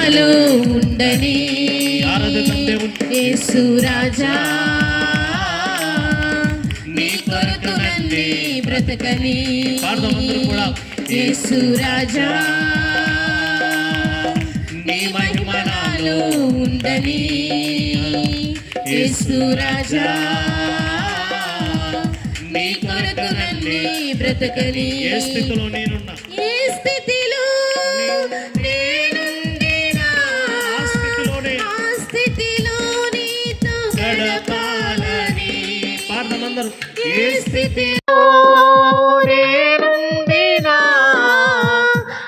నాలో ఉండని యేసు రాజా నీ కొరకు నన్నే బ్రతకని యేసు రాజా నీ మహిమ నాలో ఉండని యేసు రాజా నీ కొరకు నన్నే బ్రతకని. ఏ స్థితిలో నేనున్నా, ఏ స్థితిలో నేనుండినా ఆ స్థితిలో నీతో గడపాలని. పాడదామందరూ. ఏ స్థితిలో నేనుండినా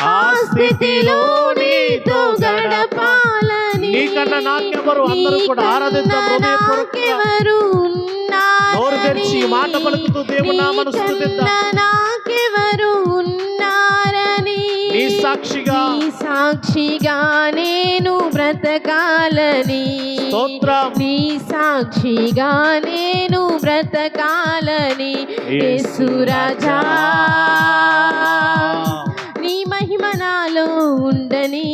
ఆ స్థితిలో నీతో గడపాలని. నీకన్నా నాకెవరు? అందరూ కూడా ఆరాధిద్దాం హృదయపూర్వకంగా. నోరు తెరిచి మాట పలుకుతూ దేవుని నామమును స్తుతిద్దాం. నాకెవరు ఉన్నారని నీ సాక్షిగా నేను బ్రతకాలని. స్తోత్రం. నీ సాక్షిగా నేను బ్రతకాలని యేసు రాజా నీ మహిమ నాలో ఉండని.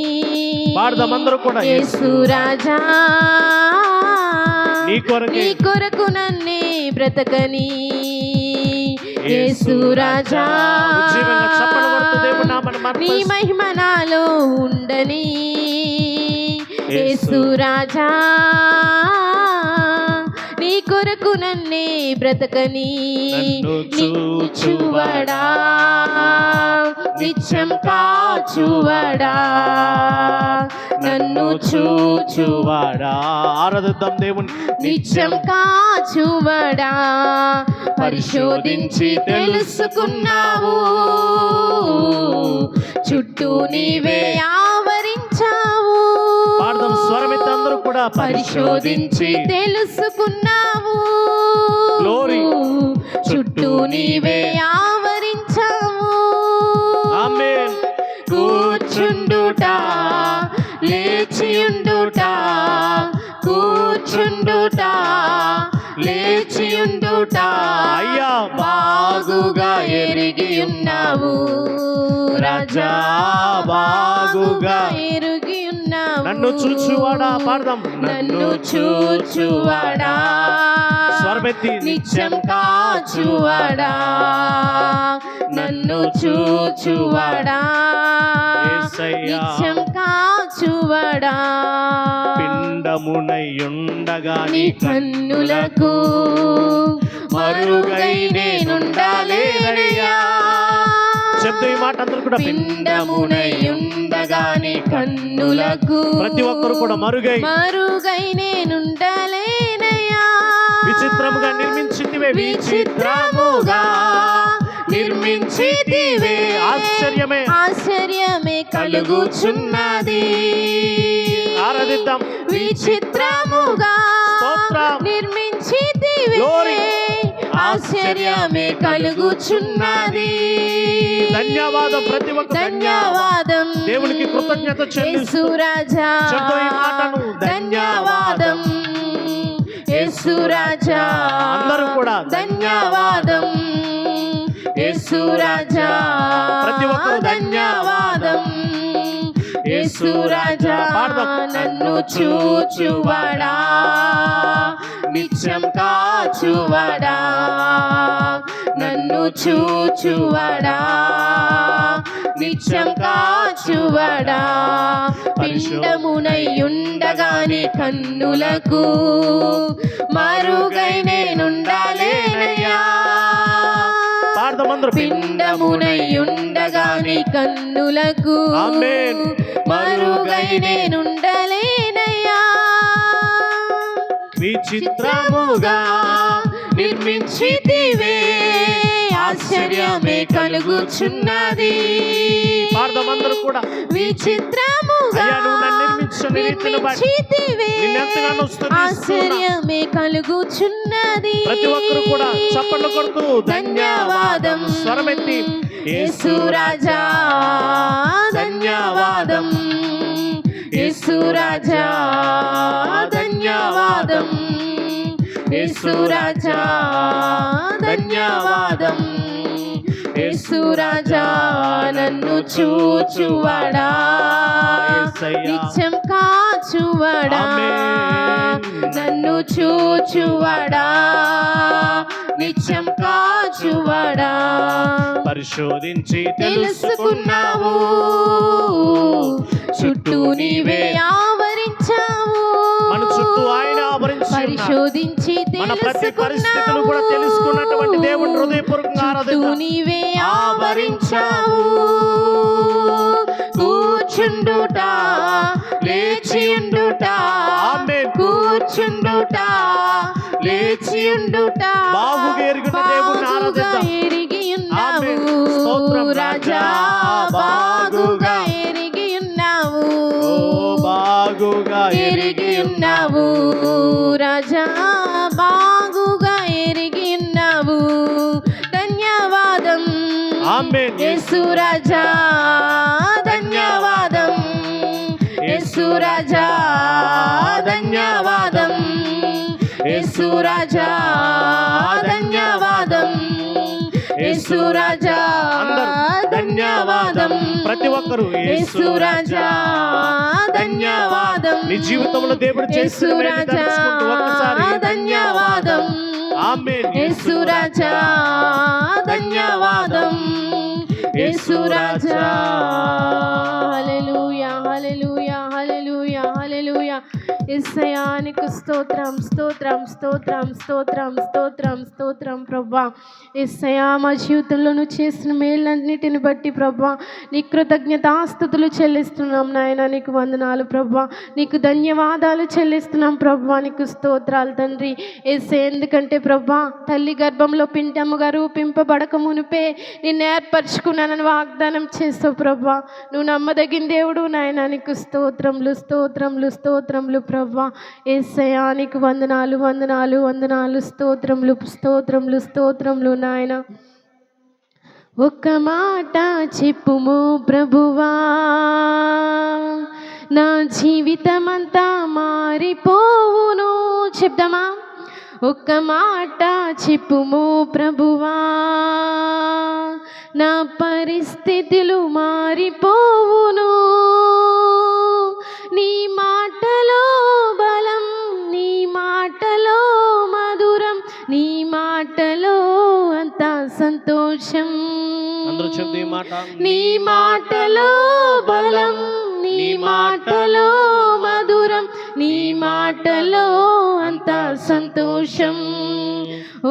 పాడదాం అందరూ కూడా. యేసు రాజా నీ కొరకు నన్నే బ్రతకని యేసు రాజా నీ మహిమ నాలో ఉండని యేసు రాజా నీ కొరకు నన్నే బ్రతకని. చూచువడా నిత్యం కాచువడా నన్ను చూచువడా. ఆరాధిద్దాం దేవుని. నిత్యం కాచువడా పరిశోధించి తెలుసుకున్నావు చుట్టూ నీవే ఆవరించావు. పాడదాం స్వరమిత అందరూ కూడా. పరిశోధించి తెలుసుకున్నావు చుట్టూ నీవే ఆవరించావు. ఆమేన్. కూర్చుండుట లేచియుండుట కూర్చుండుట లేచియుండుట అయ్యా బాగుగా ఎరిగి ఉన్నావు రాజా బాగుగా ఎరిగి ఉన్నావు. నన్ను చూచువాడా. పాడదాం. నన్ను చూచువాడా స్వరమెత్తి. నిత్యం కాచువాడా నన్ను చూచువాడా నిత్యం కాచువాడా. పిండమునయుండగా నీ కన్నులకు మరుగై నేనుండాలేనయ్యా. శబ్దం ఈ మాట అందరూ కూడా. పిండమునయుండగా నీ కన్నులకు ప్రతి ఒక్కరు కూడా మరుగై నేనుండాలేనయ్యా. విచిత్రముగా నిర్మించిందివే. విచిత్రముగా నిర్మించితివే ఆశ్చర్యమే కలుగుచున్నది. ఆరాధిద్దాం. విచిత్రముగా నిర్మించితివే ఆశ్చర్యమే కలుగుచున్నది. ధన్యవాదం. ప్రతి ఒక్క ధన్యవాదం దేవునికి కృతజ్ఞత చెల్లిస్తూ యేసు రాజా ఈ మాటను. ధన్యవాదం యేసు రాజా అందరూ కూడా. ధన్యవాదం యేసు రాజా ప్రతి ఒక్కరు. ధన్యవాదం యేసు రాజా నన్ను చూచువాడా నిత్యం కాచువాడా నన్ను చూచువాడా నిత్యం కాచువాడా. పిండమునయుండగాని కన్నులకు మరుగై నేనుండాలేనయ్యా. పిండమునయుండగాని కన్నులకు మరుగై నేనుండలేనయ్యా. విచిత్రముగా నిర్మించితివే ఆశ్చర్యమే కలుగుచున్నది. పాడదాం అందరూ కూడా. విచిత్రముగా నిర్మించితివే ఆశ్చర్యమే కలుగుచున్నది. ప్రతి ఒక్కరు కూడా చప్పట్లు కొడుతూ ధన్యవాదం స్వరమెత్తి. యేసు రాజా ధన్యవాదం యేసు రాజా ధన్యవాదం యేసు రాజా ధన్యవాదం యేసు రాజా నన్ను చూచువాడా, యేసయ్యా. నిత్యం కాచువాడా, ఆమేన్. నన్ను చూచువాడా, నిత్యం కాచువాడా. పరిశోధించి తెలుసుకున్నావు, చుట్టూ నీవే ఆవరించావు. మన చుట్టూ ఆయన ఆవరించి ఉన్నాడు. పరిశోధించి మన ప్రతి పరిస్థితులు కూడా తెలుసుకున్నటువంటి దేవుని హృదయపూర్వకంగా చుట్టూ ఆరాధిద్దాం. నీవే ఆవరించావు. కూర్చుండుట, లేచియుండుట, ఆమేన్. కూర్చుండుట, లేచియుండుట, బాగుగా ఎరిగిన దేవుణ్ణి ఆరాధిద్దాం. ఎరిగి ఉన్నావు ఆమేన్. స్తోత్రం రాజా, బాగుగా ఎరిగి ఉన్నావు. ఓ బాగుగా ఎరిగి ఉన్నావు రాజా, బాగుగా ఎరిగి ఉన్నావు. ధన్యవాదం ఆమేన్. యేసు రాజా, ధన్యవాదం యేసు రాజా, ధన్యవాదం యేసు రాజా, ధన్యవాదం యేసు రాజా, అందరూ ధన్యవాదం. ప్రతి ఒక్కరు యేసు రాజా, ధన్యవాదం. నీ జీవితంలో దేవుడు చేసిన యేసు మేలు రాజా, తలుచుకుంటూ ఒక్కసారి ధన్యవాదం. ఆమేన్. యేసు రాజా, ధన్యవాదం యేసు రాజా. హల్లెలూయా, హల్లెలూయా, హల్లెలూయా, హల్లెలూయా. యేసయ్యా నీకు స్తోత్రం, స్తోత్రం, స్తోత్రం, స్తోత్రం, స్తోత్రం, స్తోత్రం ప్రభా. యేసయ్యా మా జీవితంలో నువ్వు చేసిన మేలన్నిటిని బట్టి ప్రభా నీ కృతజ్ఞతాస్తుతులు చెల్లిస్తున్నాం నాయన. నీకు వందనాలు ప్రభా, నీకు ధన్యవాదాలు చెల్లిస్తున్నాం ప్రభా. నీకు స్తోత్రాలు తండ్రి. యేసయ్య ఎందుకంటే ప్రభా తల్లి గర్భంలో పిండముగా రూపింపబడక మునిపే నిన్ను ఏర్పరచుకున్నానని వాగ్దానం చేస్తావు ప్రభా. నువ్వు నమ్మదగిన దేవుడు నాయన. నీకు స్తోత్రములు, స్తోత్రములు, స్తోత్రములు ప్రభా. యేసయ్యా నీకు వందనాలు, వందనాలు, వందనాలు, స్తోత్రములు, స్తోత్రములు, స్తోత్రములు నాయన. ఒక్క మాట చెప్పుము ప్రభువా, నా జీవితమంతా మారిపోవును. చెప్దామా? ఒక్క మాట చెప్పుము ప్రభువా, నా పరిస్థితులు మారిపోవును. నీ మాటలో బలం, నీ మాటలో మధురం, నీ మాటలో అంత సంతోషం. అందరూ చెప్తే ఈ మాట. నీ మాటలో బలం, నీ మాటలో మధురం, నీ మాటలో అంత సంతోషం.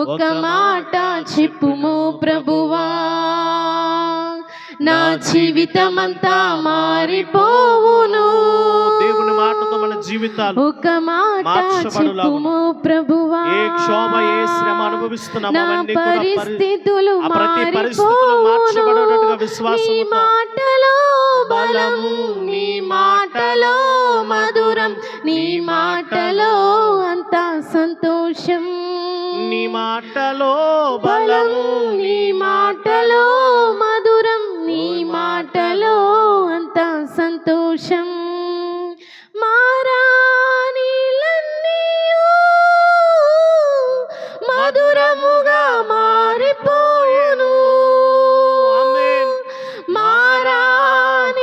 ఒక మాట చెప్పుము ప్రభువా, నా జీవితమంతా మారిపోవును. దేవుని మాటతో మన జీవితాలు ఒక మాట మార్చబడులాగున. చెప్పుము ప్రభువా, ఏ క్షోభ ఏ శ్రమ అనుభవిస్తున్నామో నా అవన్నీ కూడా పరిస్థితులు ఆ ప్రతి పరిస్థితులు మార్చబడేటట్టుగా నీ విశ్వాసముతో మాటలో బలం, నీ మాటలో మధురం, నీ మాటలో అంత సంతోషం. నీ మాటలో బలం, బలము నీ మాటలో మధురం, నీ మాటలో అంత సంతోషం. మారాణిలన్నీయు మధురముగా మారిపోవును. ఆమేన్. మారాణిలన్నీయు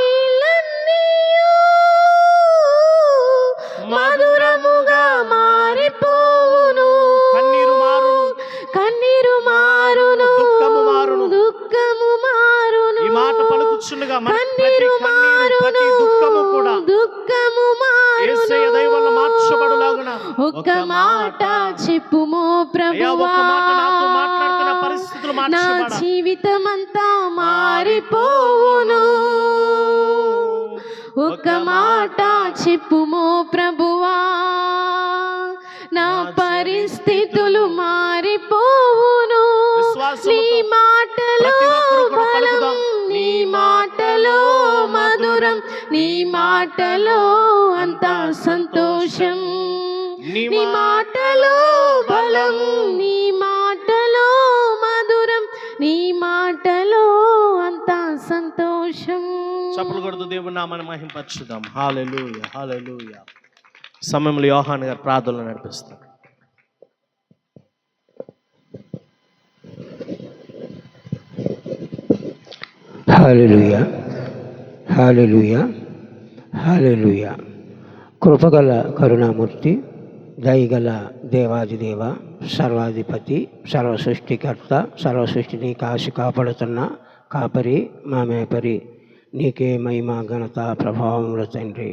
మధురముగా మారిపోవును. కన్నీరు మారును, కన్నీరు మారును, దుఃఖము మారును. దుఃఖము మారును. ఈ మాట పలుకుచుండగా మన ప్రతి కన్నీరు కన్నీరు ప్రతి దుఃఖము కూడా దుఃఖము యేసయ్య దయ వల్ల మార్చబడులాగున. ఒక్క మాట చెప్పుము అయ్యా, ప్రభువా, ఒక్క మాట నాతో మాట్లాడుతున్న పరిస్థితులు నా మార్చబడాలి. జీవితమంతా మారిపోవును. ఒక్క మాట చెప్పుము ప్రభువా, నా పరిస్థితులు మారిపోవును. విశ్వాసముతో నీ మాటలో ప్రతి ఒక్కరూ కూడా బలం, పలుకుదాం. నీ మాటలో మధురం, నీ మాటలో అంత సంతోషం. నీ నీ మాటలో బలం, నీ మాటలో మధురం, నీ మాటలో అంత సంతోషం. చప్పలు కొడుతూ దేవుని నామాన్ని మహింపరచుదాం. హల్లెలూయా, హల్లెలూయా. సమయంలో యోహాన్ గారు ప్రార్థనలు నడిపిస్తారు. హల్లెలూయా, హల్లెలూయా, హల్లెలూయా. కృపగల కరుణామూర్తి, దయగల దేవాదిదేవ, సర్వాధిపతి, సర్వ సృష్టికర్త, సర్వ సృష్టిని కాసి కాపాడుతున్న కాపరి, మా మేపరి, నీకే మహిమ ఘనత ప్రభావముల తండ్రి.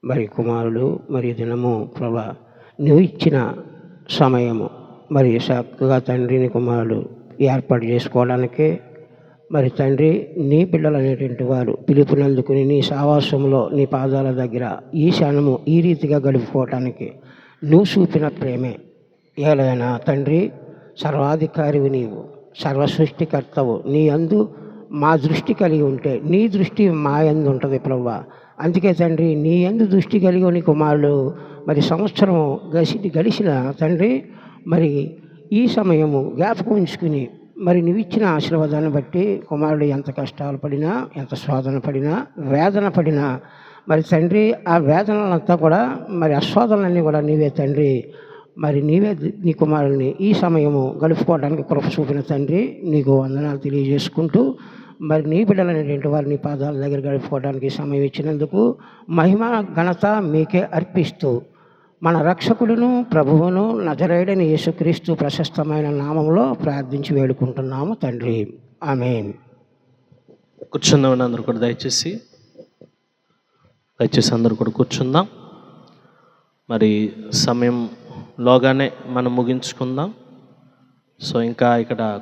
మరి కుమారుడు మరి దినము ప్రభా నువ్వు ఇచ్చిన సమయము మరి చక్కగా తండ్రిని కుమారుడు ఏర్పాటు చేసుకోవడానికే మరి తండ్రి నీ పిల్లలు అనేటువంటి వారు పిలుపునందుకుని నీ సావాసంలో నీ పాదాల దగ్గర ఈ క్షణము ఈ రీతిగా గడుపుకోవటానికి నువ్వు చూపిన ప్రేమే. ఏలైనా తండ్రి సర్వాధికారివి నీవు, సర్వ సృష్టికర్తవు. నీ యందు మా దృష్టి కలిగి ఉంటే నీ దృష్టి మా యందు ఉంటుంది ప్రభువా. అందుకే తండ్రి నీ యందు దృష్టి కలిగి నీ కుమారుడు మరి సంవత్సరం గడిచిన తండ్రి మరి ఈ సమయము జ్ఞాపకం ఉంచుకుని మరి నువ్వు ఇచ్చిన ఆశీర్వాదాన్ని బట్టి కుమారుడు ఎంత కష్టాలు పడినా, ఎంత శోధన పడినా, వేదన పడినా మరి తండ్రి ఆ వేదనలంతా కూడా మరి ఆస్వాదనలన్నీ కూడా నీవే తండ్రి. మరి నీవే నీ కుమారుని ఈ సమయము గడుపుకోవడానికి కృప చూపిన తండ్రి నీకు వందనాలు తెలియజేసుకుంటూ మరి నీ బిడ్డలనేటువంటి వారు నీ పాదాల దగ్గర గడుపుకోవడానికి సమయం ఇచ్చినందుకు మహిమ ఘనత మీకే అర్పిస్తూ మన రక్షకుడును ప్రభువును నజరేయుడైన యేసుక్రీస్తు ప్రశస్తమైన నామంలో ప్రార్థించి వేడుకుంటున్నాము తండ్రి. ఆమేన్. కూర్చుందామని అందరూ కూడా దయచేసి అందరూ కూడా కూర్చుందాం. మరి సమయంలోగానే మనం ముగించుకుందాం. సో ఇంకా ఇక్కడ